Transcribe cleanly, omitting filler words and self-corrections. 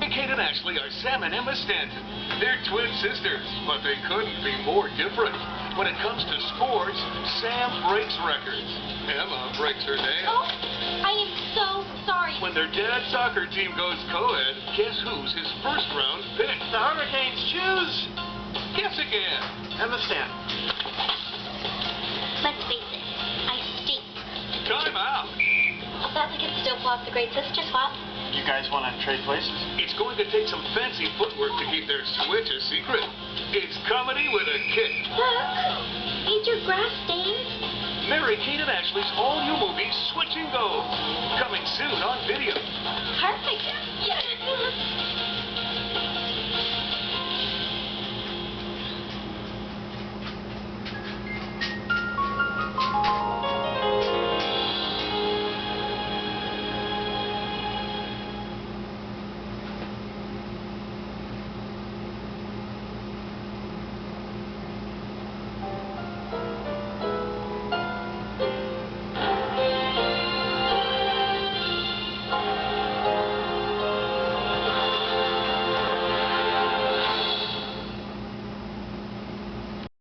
Mary Kate and Ashley are Sam and Emma Stanton. They're twin sisters, but they couldn't be more different. When it comes to sports, Sam breaks records. Emma breaks her nails. Oh, I am so sorry. When their dad's soccer team goes co-ed, guess who's his first-round pick? The Hurricanes choose Guess again. Emma Stanton. Let's face it, I stink. Time out. Thought we could still pull off the great sister swap. You guys want to trade places? It's going to take some fancy footwork to keep their switch a secret. It's comedy with a kick. Look, ain't your grass stained? Mary Kate and Ashley's all-new movie, Switch and Go. Coming soon on video.